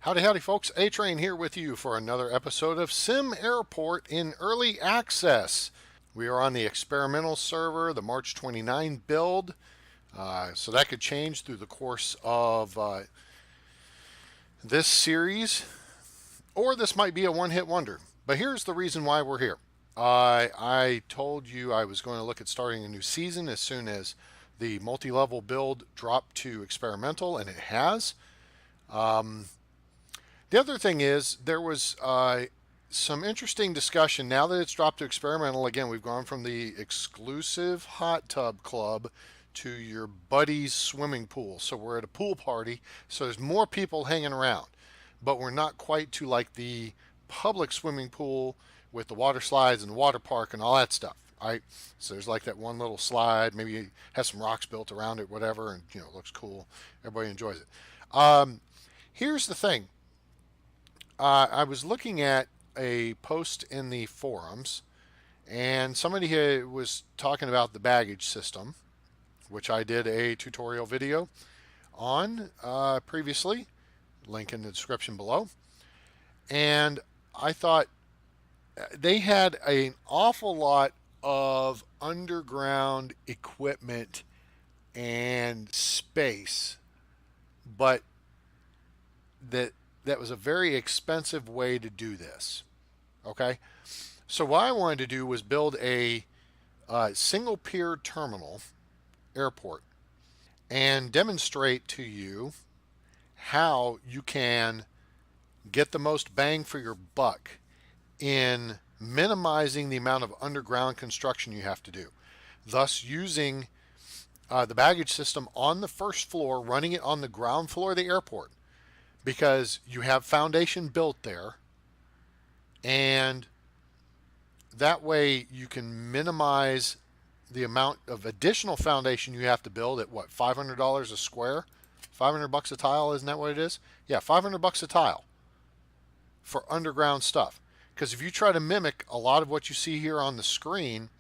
Howdy, howdy, folks. A-Train here with you for another episode of SimAirport in early access. We are on the experimental server, the March 29 build. So that could change through the course of this series, or this might be a one-hit wonder. But here's the reason why we're here. I told you I was going to look at starting a new season as soon as the multi-level build dropped to experimental, and it has. The other thing is there was some interesting discussion. Now that it's dropped to experimental, again, we've gone from the exclusive hot tub club to your buddy's swimming pool. So we're at a pool party, so there's more people hanging around. But we're not quite to like the public swimming pool with the water slides and the water park and all that stuff. Right? So there's like that one little slide, maybe it has some rocks built around it, whatever, and it looks cool. Everybody enjoys it. Here's the thing. I was looking at a post in the forums, and somebody here was talking about the baggage system, which I did a tutorial video on previously, link in the description below. And I thought they had an awful lot of underground equipment and space, but that was a very expensive way to do this. Okay, so what I wanted to do was build a single pier terminal airport and demonstrate to you how you can get the most bang for your buck in minimizing the amount of underground construction you have to do, thus using the baggage system on the first floor, running it on the ground floor of the airport, because you have foundation built there, and that way you can minimize the amount of additional foundation you have to build at what, $500 a square, $500 a tile, isn't that what it is? Yeah, $500 a tile for underground stuff. Because if you try to mimic a lot of what you see here on the screen,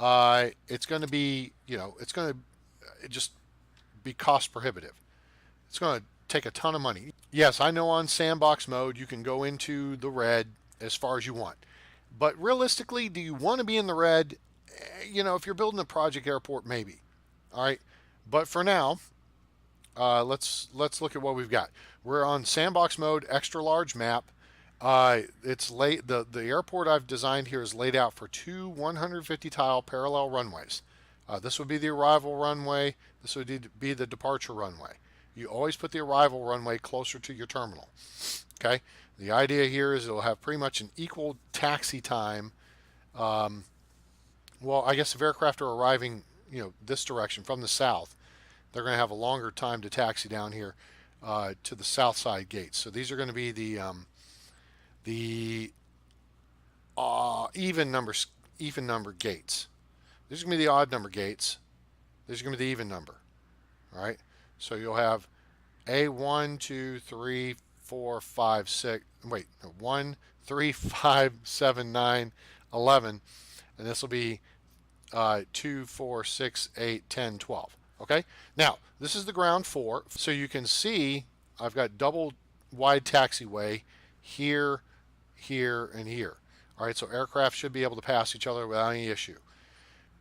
it's going to be, it's going to just be cost prohibitive. It's going to take a ton of money. Yes, I know on sandbox mode you can go into the red as far as you want. But realistically, do you want to be in the red? If you're building a project airport, maybe. All right. But for now, let's look at what we've got. We're on sandbox mode, extra large map. It's late. The airport I've designed here is laid out for two 150 tile parallel runways. This would be the arrival runway. This would be the departure runway. You always put the arrival runway closer to your terminal. Okay. The idea here is it'll have pretty much an equal taxi time. Well, I guess if aircraft are arriving, this direction from the south, they're going to have a longer time to taxi down here to the south side gates. So these are going to be the even number gates. These are going to be the odd number gates. These are going to be the even number. All right. So you'll have A1, 2, 3, 4, 5, 6. Wait, no, 1, 3, 5, 7, 9, 11. And this will be 2, 4, 6, 8, 10, 12. Okay? Now, this is the ground floor. So you can see I've got double wide taxiway here, here, and here. All right, so aircraft should be able to pass each other without any issue.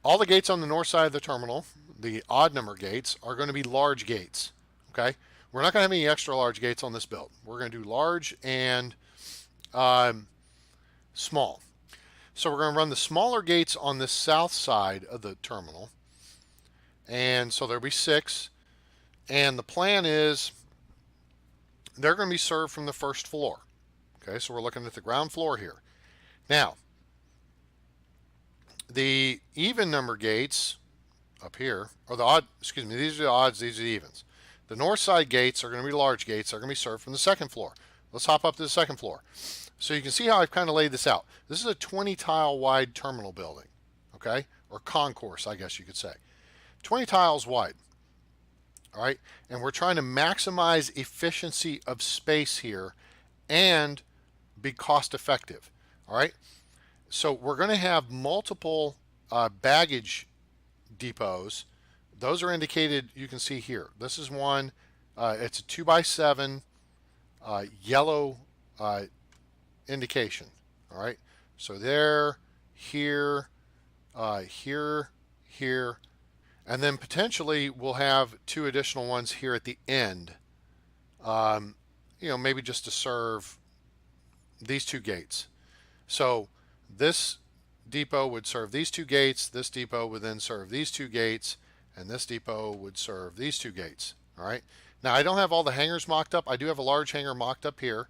All the gates on the north side of the terminal, the odd number gates, are going to be large gates. Okay? We're not going to have any extra large gates on this build. We're going to do large and small. So we're going to run the smaller gates on the south side of the terminal. And so there'll be 6. And the plan is they're going to be served from the first floor. Okay, so we're looking at the ground floor here. Now, the even number gates up here, or the odd, excuse me, these are the odds, these are the evens. The north side gates are going to be large gates. They're going to be served from the second floor. Let's hop up to the second floor. So you can see how I've kind of laid this out. This is a 20 tile wide terminal building, okay? Or concourse, I guess you could say. 20 tiles wide, all right? And we're trying to maximize efficiency of space here and be cost effective, all right? So we're going to have multiple baggage depots. Those are indicated, you can see here. This is one, it's a 2x7 yellow indication. All right. So there, here, here, here, and then potentially we'll have two additional ones here at the end. Um, maybe just to serve these two gates. So this depot would serve these two gates, this depot would then serve these two gates, and this depot would serve these two gates. All right. Now I don't have all the hangars mocked up. I do have a large hangar mocked up here.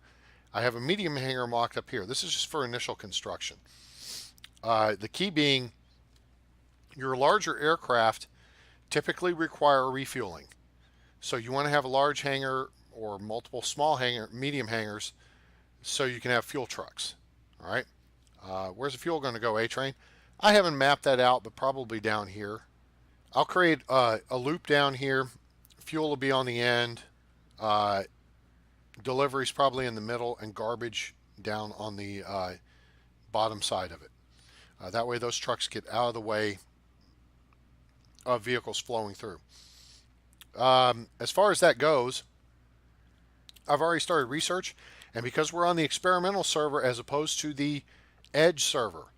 I have a medium hangar mocked up here. This is just for initial construction. The key being your larger aircraft typically require refueling. So you want to have a large hangar or multiple small hangar, medium hangars, so you can have fuel trucks. All right. Where's the fuel going to go, A-Train? I haven't mapped that out, but probably down here. I'll create a loop down here. Fuel will be on the end. Deliveries probably in the middle, and garbage down on the bottom side of it. That way those trucks get out of the way of vehicles flowing through. As far as that goes, I've already started research, and because we're on the experimental server as opposed to the edge server,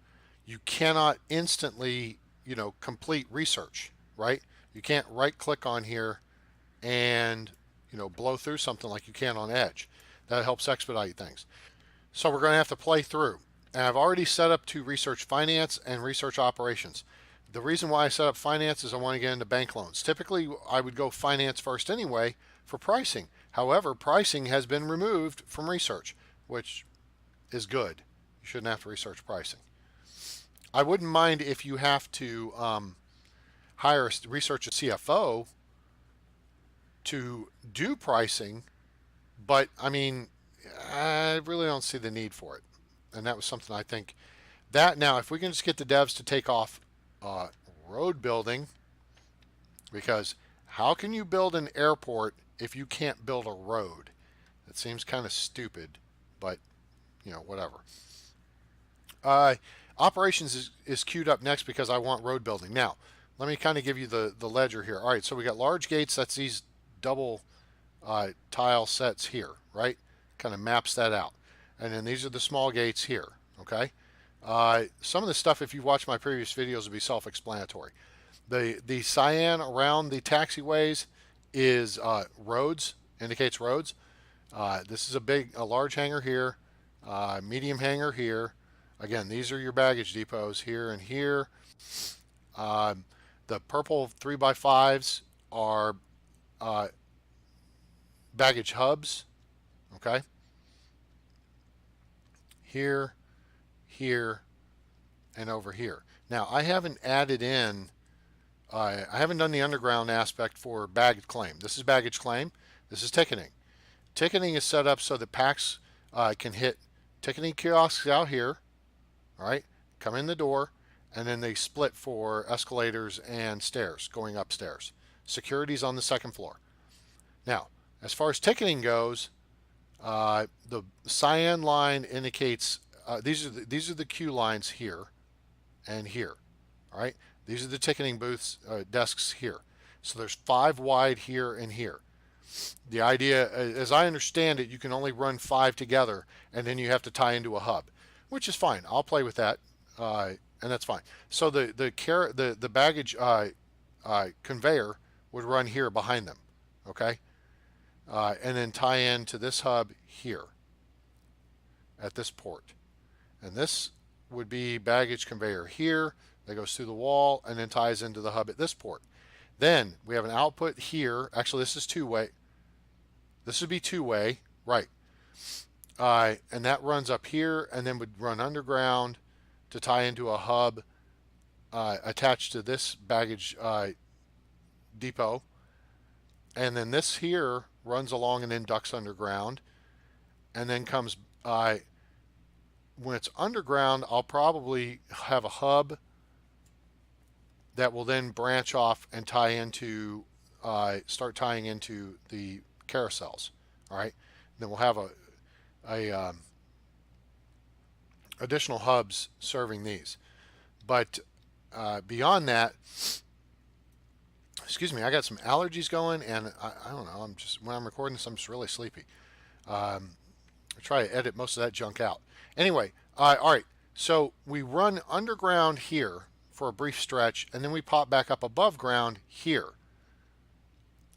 you cannot instantly, complete research, right? You can't right click on here and, blow through something like you can on edge. That helps expedite things. So we're going to have to play through. And I've already set up to research finance and research operations. The reason why I set up finance is I want to get into bank loans. Typically, I would go finance first anyway for pricing. However, pricing has been removed from research, which is good. You shouldn't have to research pricing. I wouldn't mind if you have to research a CFO to do pricing, but I mean, I really don't see the need for it. And that was something I think that now, if we can just get the devs to take off road building, because how can you build an airport if you can't build a road? That seems kind of stupid, but whatever. Operations is queued up next because I want road building. Now, let me kind of give you the ledger here. All right, so we got large gates. That's these double tile sets here, right? Kind of maps that out. And then these are the small gates here, okay? Some of the stuff, if you watch my previous videos, will be self-explanatory. The cyan around the taxiways is roads, indicates roads. This is a large hangar here, medium hangar here. Again, these are your baggage depots here and here. The purple 3x5s are baggage hubs, okay? Here, here, and over here. Now, I haven't added in, I haven't done the underground aspect for baggage claim. This is baggage claim. This is ticketing. Ticketing is set up so that packs can hit ticketing kiosks out here, all right, come in the door, and then they split for escalators and stairs going upstairs. Security's on the second floor. Now, as far as ticketing goes, the cyan line indicates these are the queue lines here and here. All right, these are the ticketing booths, desks here. So there's 5 wide here and here. The idea, as I understand it, you can only run 5 together, and then you have to tie into a hub, which is fine. I'll play with that, and that's fine. So the baggage conveyor would run here behind them, okay, and then tie in to this hub here at this port, and this would be baggage conveyor here that goes through the wall and then ties into the hub at this port. Then we have an output here. Actually, this is two-way. This would be two-way, right? And that runs up here and then would run underground to tie into a hub attached to this baggage depot. And then this here runs along and then ducks underground and then comes, when it's underground, I'll probably have a hub that will then branch off and tie into, start tying into the carousels. All right. Then we'll have a additional hubs serving these. But beyond that, excuse me, I got some allergies going, and I don't know. When I'm recording this, I'm just really sleepy. Try to edit most of that junk out. Anyway, all right. So we run underground here for a brief stretch, and then we pop back up above ground here.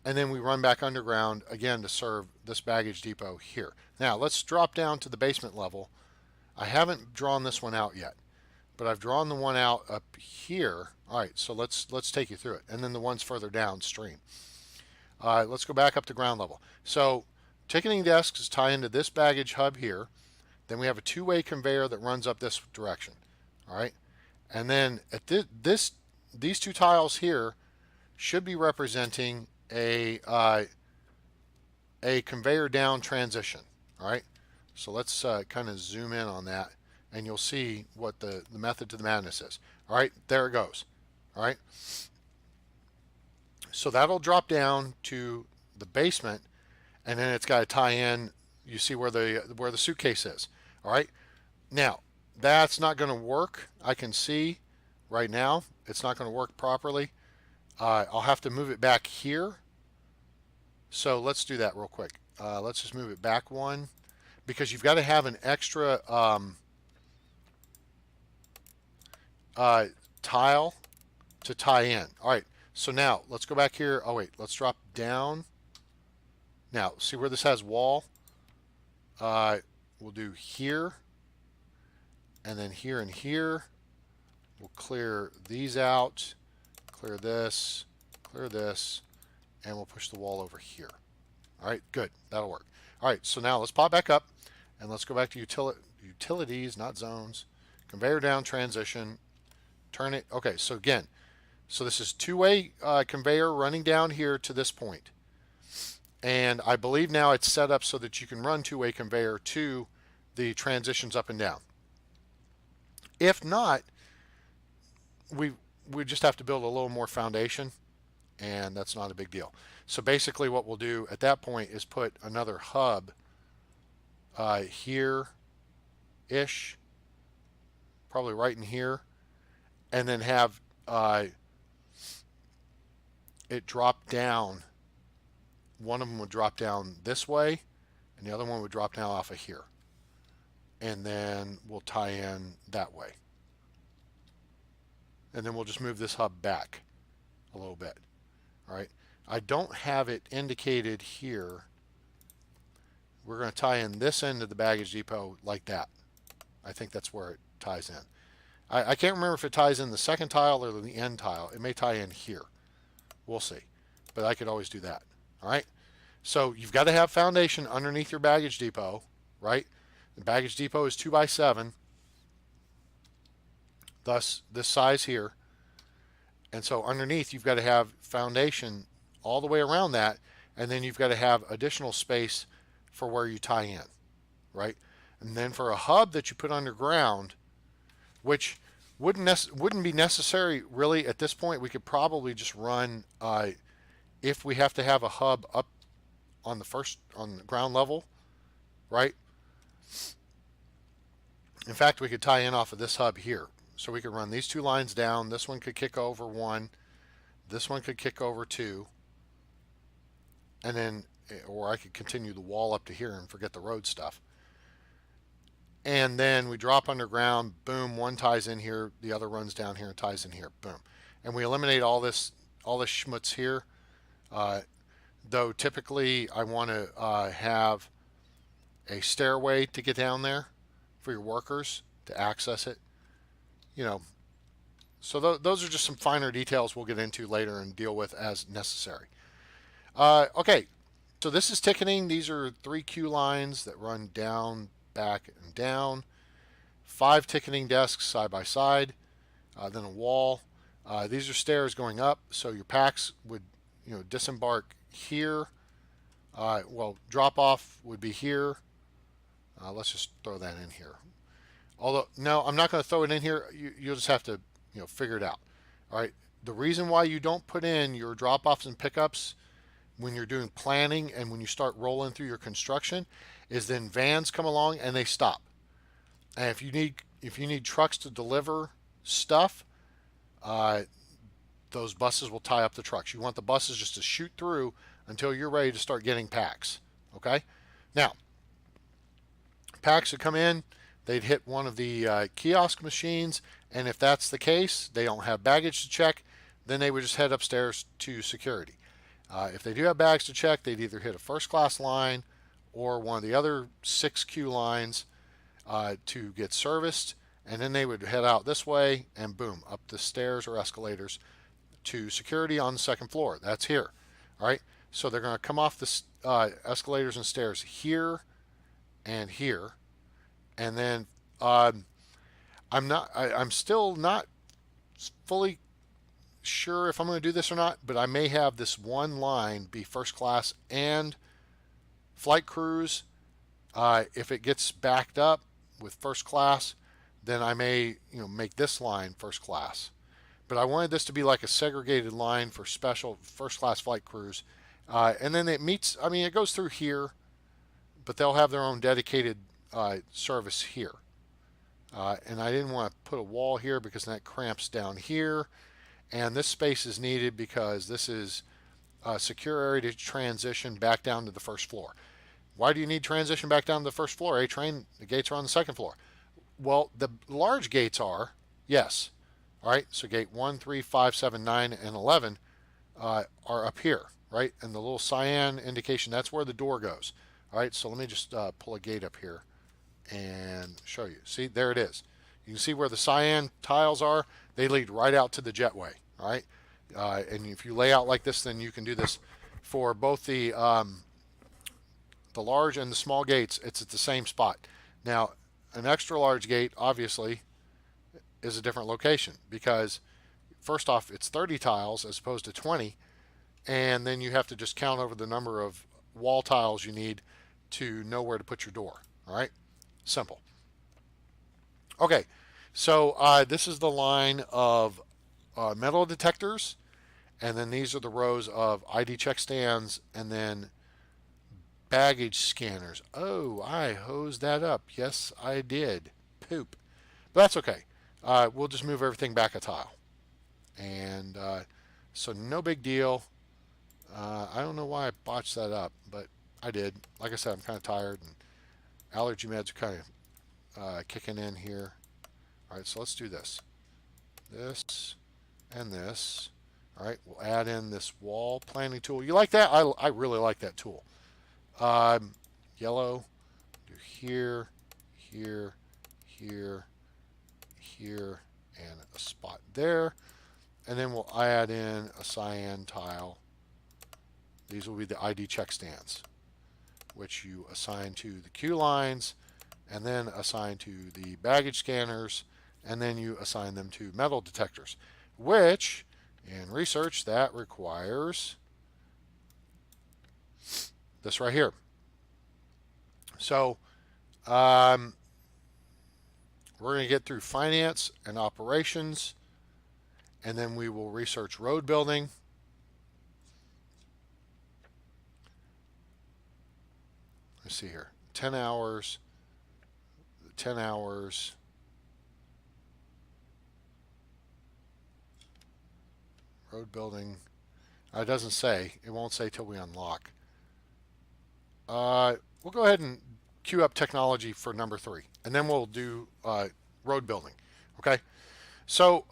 And then we run back underground again to serve this baggage depot here. Now let's drop down to the basement level. I haven't drawn this one out yet, but I've drawn the one out up here. All right, so let's take you through it, and then the ones further downstream. Let's go back up to ground level. So ticketing desks tie into this baggage hub here. Then we have a two-way conveyor that runs up this direction. All right, and then at these two tiles here should be representing a conveyor down transition. All right, so let's kind of zoom in on that, and you'll see what the method to the madness is. All right, there it goes. All right, so that'll drop down to the basement, and then it's got to tie in. You see where the suitcase is. All right, now that's not going to work. I can see right now it's not going to work properly. I'll have to move it back here. So let's do that real quick. Let's just move it back one, because you've got to have an extra tile to tie in. All right, so now let's go back here. Oh wait, let's drop down. Now see where this has wall? We'll do here, and then here and here. We'll clear these out, clear this, and we'll push the wall over here. All right, good, that'll work. All right, so now let's pop back up, and let's go back to utilities, not zones, conveyor down transition, turn it. Okay, so again, so this is two-way conveyor running down here to this point. And I believe now it's set up so that you can run two-way conveyor to the transitions up and down. If not, we just have to build a little more foundation, and that's not a big deal. So basically what we'll do at that point is put another hub here-ish, probably right in here, and then have it drop down. One of them would drop down this way, and the other one would drop down off of here. And then we'll tie in that way. And then we'll just move this hub back a little bit. All right. I don't have it indicated here. We're going to tie in this end of the baggage depot like that. I think that's where it ties in. I can't remember if it ties in the second tile or the end tile. It may tie in here. We'll see. But I could always do that. All right. So you've got to have foundation underneath your baggage depot, right? The baggage depot is 2x7, thus this size here. And so underneath you've got to have foundation all the way around that, and then you've got to have additional space for where you tie in, right? And then for a hub that you put underground, which wouldn't be necessary really at this point, we could probably just run, if we have to have a hub up on the ground level, right? In fact, we could tie in off of this hub here. So we could run these two lines down. This one could kick over one. This one could kick over two. And then, or I could continue the wall up to here and forget the road stuff. And then we drop underground, boom, one ties in here, the other runs down here and ties in here, boom. And we eliminate all this schmutz here. Though typically I want to have a stairway to get down there for your workers to access it. You know, so those are just some finer details we'll get into later and deal with as necessary. Okay, so this is ticketing. These are 3 queue lines that run down, back, and down. 5 ticketing desks side by side, then a wall. These are stairs going up, so your packs would, disembark here. Well, drop off would be here. Let's just throw that in here. Although, no, I'm not going to throw it in here. You'll just have to, figure it out. All right. The reason why you don't put in your drop-offs and pickups when you're doing planning and when you start rolling through your construction is then vans come along and they stop. And if you need trucks to deliver stuff, those buses will tie up the trucks. You want the buses just to shoot through until you're ready to start getting packs. Okay. Now, packs would come in, they'd hit one of the kiosk machines, and if that's the case, they don't have baggage to check, then they would just head upstairs to security. If they do have bags to check, they'd either hit a first class line or one of the other 6 queue lines to get serviced, and then they would head out this way and boom, up the stairs or escalators to security on the second floor. That's here. All right. So they're going to come off the escalators and stairs here and here, and then I'm still not fully sure if I'm going to do this or not, but I may have this one line be first class and flight crews. If it gets backed up with first class, then I may make this line first class. But I wanted this to be like a segregated line for special first class flight crews. And then it meets, I mean, it goes through here, but they'll have their own dedicated service here. And I didn't want to put a wall here because that cramps down here. And this space is needed because this is a secure area to transition back down to the first floor. Why do you need transition back down to the first floor? A-train, the gates are on the second floor. Well, the large gates are, yes. All right, so gate 1, 3, 5, 7, 9, and 11 are up here, right? And the little cyan indication, that's where the door goes. All right, so let me just pull a gate up here and show you. See, there it is. You can see where the cyan tiles are. They lead right out to the jetway, all right? And if you lay out like this, then you can do this for both the large and the small gates. It's at the same spot. Now, an extra large gate, obviously, is a different location because, first off, it's 30 tiles as opposed to 20, and then you have to just count over the number of wall tiles you need to know where to put your door, all right? Simple. Okay, so this is the line of metal detectors, and then these are the rows of ID check stands, and then baggage scanners. Oh, I hosed that up. Yes, I did. Poop. But that's okay. We'll just move everything back a tile. And so no big deal. I don't know why I botched that up, but I did. Like I said, I'm kind of tired, and allergy meds are kind of kicking in here. All right, so let's do this. This and this. All right, we'll add in this wall planning tool. You like that? I really like that tool. Yellow, do here, here, here, here, and a spot there. And then we'll add in a cyan tile. These will be the ID check stands, which you assign to the queue lines, and then assign to the baggage scanners, and then you assign them to metal detectors, which in research that requires this right here. So we're going to get through finance and operations, and then we will research road building. Let's see here. 10 hours. 10 hours. Road building. It doesn't say. It won't say till we unlock. We'll go ahead and queue up technology for number 3, and then we'll do road building. Okay. So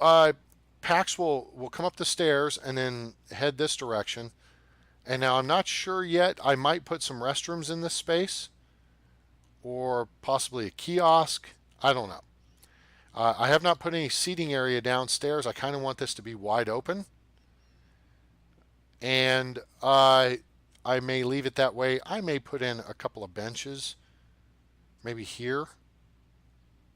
packs will come up the stairs and then head this direction. And now I'm not sure yet. I might put some restrooms in this space, or possibly a kiosk. I don't know. I have not put any seating area downstairs. I kind of want this to be wide open. And I may leave it that way. I may put in a couple of benches, maybe here,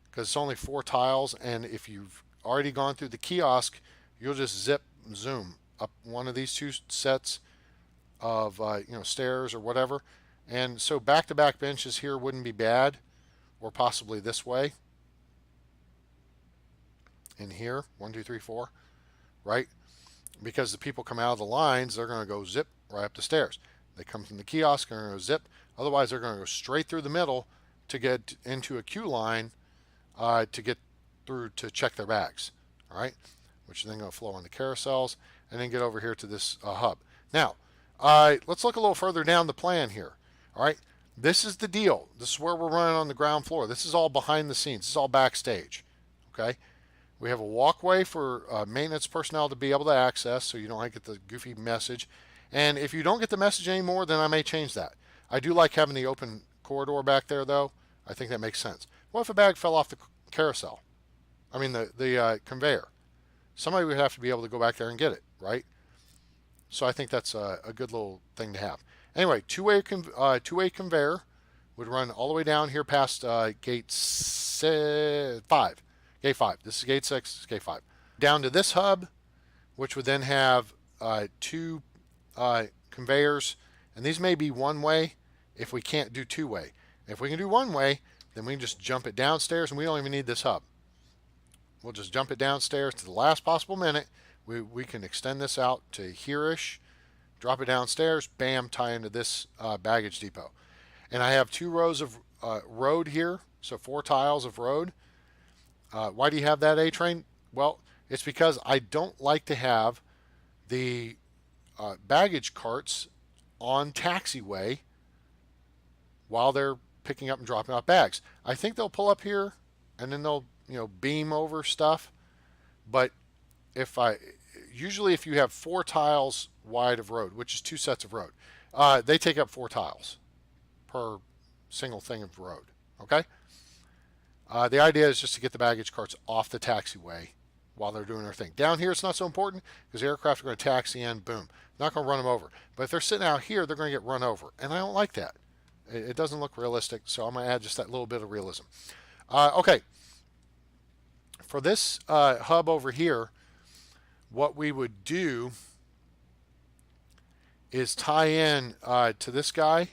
because it's only 4 tiles. And if you've already gone through the kiosk, you'll just zoom up one of these 2 sets of stairs or whatever. And so back-to-back benches here wouldn't be bad, or possibly this way. In here, 1, 2, 3, 4, right? Because the people come out of the lines, they're going to go zip right up the stairs. They come from the kiosk, they're going to go zip. Otherwise, they're going to go straight through the middle to get into a queue line to get through to check their bags, all right? Which is then going to flow on the carousels and then get over here to this hub. Now, let's look a little further down the plan here, all right? This is the deal. This is where we're running on the ground floor. This is all behind the scenes. This is all backstage. Okay. We have a walkway for maintenance personnel to be able to access so you don't get the goofy message. And if you don't get the message anymore, then I may change that. I do like having the open corridor back there, though. I think that makes sense. What if a bag fell off the carousel? I mean, the conveyor. Somebody would have to be able to go back there and get it, right? So I think that's a good little thing to have. Anyway, two-way conveyor would run all the way down here past gate 5. Gate 5. This is gate 6. This is gate 5. Down to this hub, which would then have two conveyors, and these may be one way if we can't do two way. If we can do one way, then we can just jump it downstairs, and we don't even need this hub. We'll just jump it downstairs to the last possible minute. We can extend this out to here-ish, drop it downstairs, bam, tie into this baggage depot. And I have 2 rows of road here, so 4 tiles of road. Why do you have that, A-Train? Well, it's because I don't like to have the baggage carts on taxiway while they're picking up and dropping off bags. I think they'll pull up here and then they'll beam over stuff. But usually if you have 4 tiles wide of road, which is 2 sets of road, they take up 4 tiles per single thing of road. Okay. The idea is just to get the baggage carts off the taxiway while they're doing their thing. Down here, it's not so important because the aircraft are going to taxi in, boom. Not going to run them over. But if they're sitting out here, they're going to get run over. And I don't like that. It doesn't look realistic, so I'm going to add just that little bit of realism. Okay. For this hub over here, what we would do is tie in to this guy.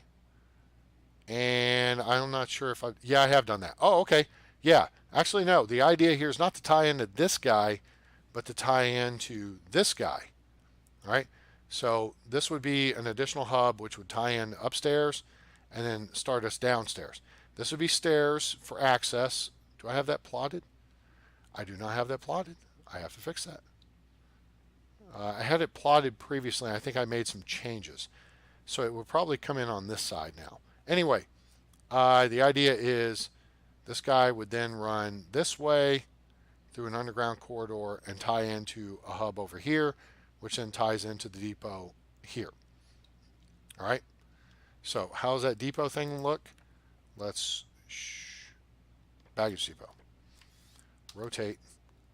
And I'm not sure if I have done that. Oh, okay. Yeah, actually, no. The idea here is not to tie into this guy, but to tie into this guy. All right. So this would be an additional hub, which would tie in upstairs and then start us downstairs. This would be stairs for access. Do I have that plotted? I do not have that plotted. I have to fix that. I had it plotted previously. I think I made some changes. So it would probably come in on this side now. Anyway, the idea is this guy would then run this way through an underground corridor and tie into a hub over here, which then ties into the depot here. All right. So how does that depot thing look? Let's baggage depot. Rotate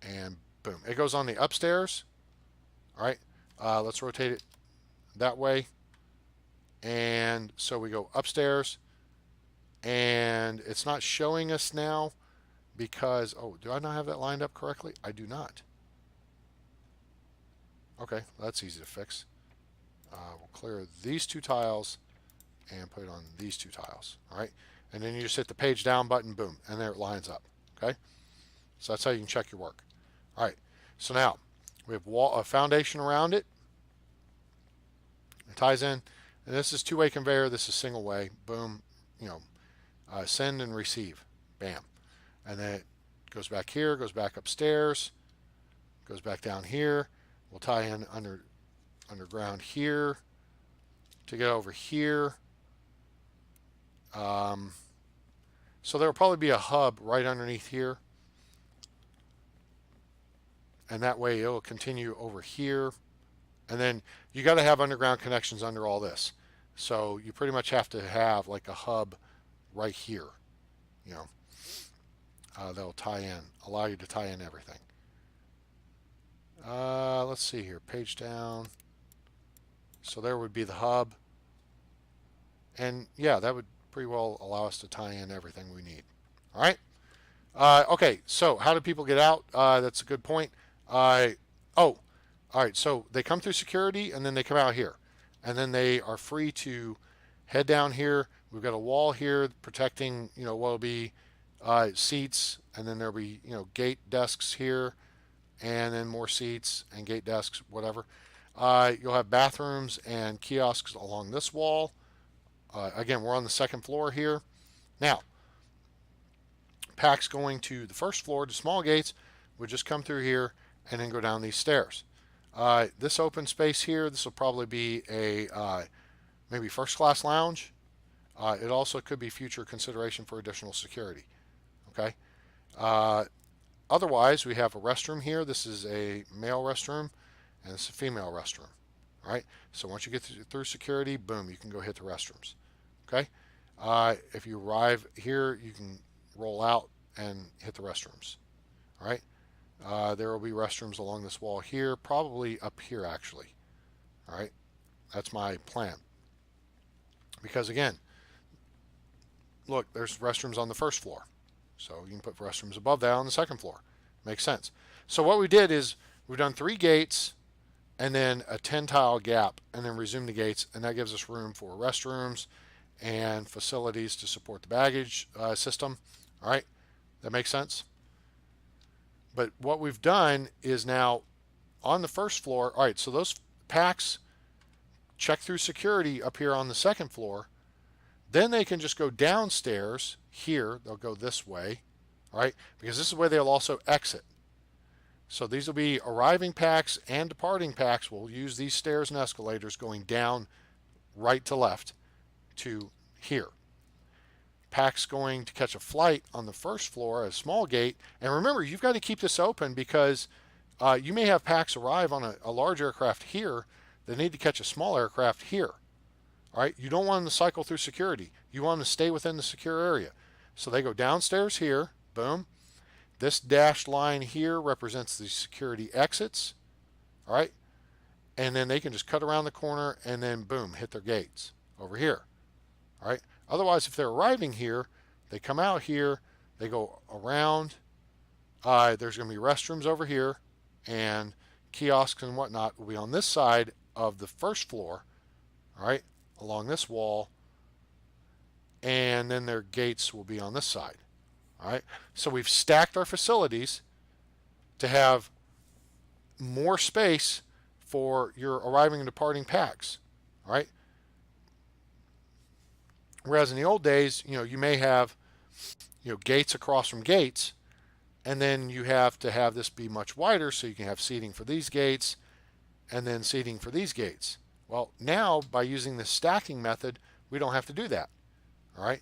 and boom. It goes on the upstairs. All right. Let's rotate it that way. And so we go upstairs. And it's not showing us now because, do I not have that lined up correctly? I do not. Okay, that's easy to fix. We'll clear these 2 tiles and put it on these 2 tiles. All right, and then you just hit the page down button, boom, and there it lines up. Okay, so that's how you can check your work. All right, so now we have a foundation around it. It ties in, and this is 2-way conveyor. This is single way. Boom, send and receive. Bam. And then it goes back here, goes back upstairs, goes back down here. We'll tie in underground here to get over here. So there will probably be a hub right underneath here. And that way it will continue over here. And then you got to have underground connections under all this. So you pretty much have to have like a hub right here, that'll tie in, allow you to tie in everything. Let's see here, page down. So there would be the hub. And yeah, that would pretty well allow us to tie in everything we need. All right. Okay, so how do people get out? That's a good point. All right, so they come through security and then they come out here. And then they are free to head down here. We've got a wall here protecting, what will be seats, and then there'll be, gate desks here, and then more seats and gate desks, whatever. You'll have bathrooms and kiosks along this wall. Again, we're on the 2nd floor here. Now, packs going to the 1st floor to small gates would just come through here and then go down these stairs. This open space here, this will probably be a maybe 1st class lounge. It also could be future consideration for additional security. Okay. Uh, Otherwise, we have a restroom here. This is a male restroom, and this is a female restroom. All right. So once you get through security, boom, you can go hit the restrooms. Okay. If you arrive here, you can roll out and hit the restrooms. All right. There will be restrooms along this wall here, probably up here actually. All right. That's my plan. Because again, look, there's restrooms on the first floor. So you can put restrooms above that on the second floor. Makes sense. So what we did is we've done 3 gates and then a 10 tile gap and then resume the gates, and that gives us room for restrooms and facilities to support the baggage system. All right, that makes sense. But what we've done is now on the first floor, all right, so those packs check through security up here on the second floor. Then they can just go downstairs here. They'll go this way, all right, because this is where they'll also exit. So these will be arriving packs and departing packs. We'll use these stairs and escalators going down right to left to here. Packs going to catch a flight on the first floor, a small gate. And remember, you've got to keep this open because you may have packs arrive on a large aircraft here that need to catch a small aircraft here. All right, you don't want them to cycle through security. You want them to stay within the secure area. So they go downstairs here, boom. This dashed line here represents the security exits, all right? And then they can just cut around the corner and then boom, hit their gates over here, all right? Otherwise, if they're arriving here, they come out here, they go around. There's going to be restrooms over here, and kiosks and whatnot will be on this side of the first floor, all right, along this wall, and then their gates will be on this side. All right, so we've stacked our facilities to have more space for your arriving and departing packs. All right. Whereas in the old days, you may have, gates across from gates, and then you have to have this be much wider so you can have seating for these gates and then seating for these gates. Well, now by using the stacking method, we don't have to do that. All right.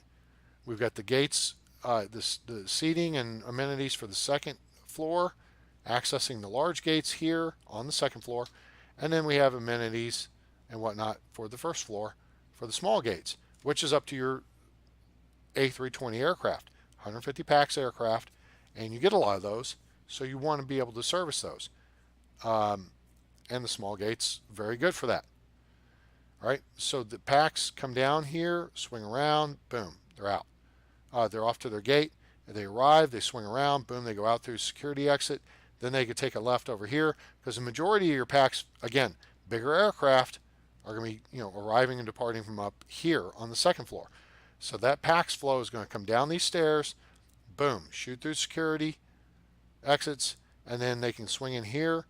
We've got the gates, the seating and amenities for the second floor, accessing the large gates here on the second floor, and then we have amenities and whatnot for the first floor for the small gates, which is up to your A320 aircraft, 150 packs aircraft, and you get a lot of those, so you want to be able to service those. And the small gates, very good for that. All right, so the packs come down here, swing around, boom, they're out. They're off to their gate. They arrive, they swing around, boom, they go out through security exit. Then they could take a left over here because the majority of your packs, again, bigger aircraft are going to be, arriving and departing from up here on the second floor. So that packs flow is going to come down these stairs, boom, shoot through security exits, and then they can swing in here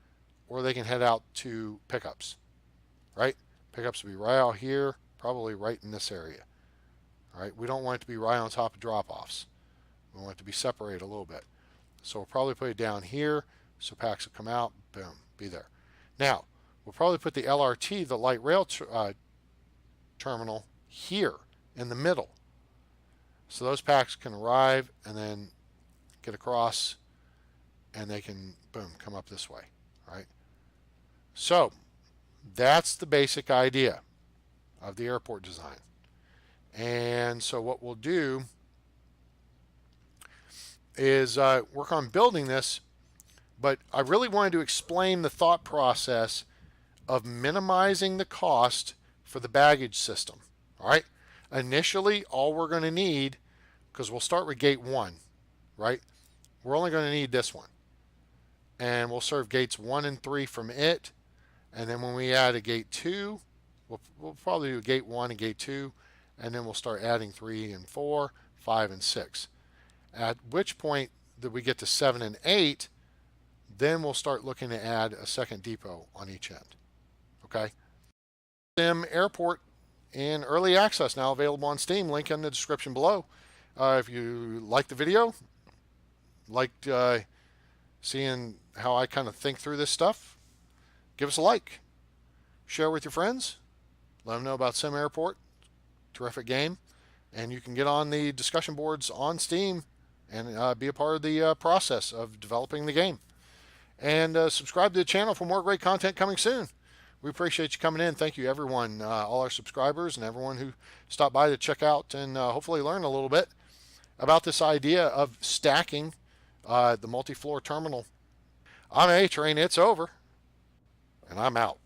or they can head out to pickups, right? Pickups will be right out here, probably right in this area. All right, we don't want it to be right on top of drop-offs. We want it to be separated a little bit. So we'll probably put it down here, so packs will come out, boom, be there. Now, we'll probably put the LRT, the light rail terminal, here in the middle. So those packs can arrive and then get across, and they can, boom, come up this way, all right? So that's the basic idea of the airport design. And so what we'll do is work on building this, but I really wanted to explain the thought process of minimizing the cost for the baggage system. All right. Initially, all we're going to need, because we'll start with gate 1, right? We're only going to need this one. And we'll serve gates 1 and 3 from it. And then when we add a gate 2, we'll probably do gate 1 and gate 2. And then we'll start adding 3 and 4, 5 and 6. At which point that we get to 7 and 8, then we'll start looking to add a second depot on each end. Okay? SimAirport in early access now available on Steam. Link in the description below. If you like the video, liked seeing how I kind of think through this stuff, give us a like. Share with your friends. Let them know about SimAirport. Terrific game. and you can get on the discussion boards on Steam and be a part of the process of developing the game. And subscribe to the channel for more great content coming soon. We appreciate you coming in. Thank you, everyone, all our subscribers and everyone who stopped by to check out and hopefully learn a little bit about this idea of stacking the multi-floor terminal. I'm A-Train. It's over, and I'm out.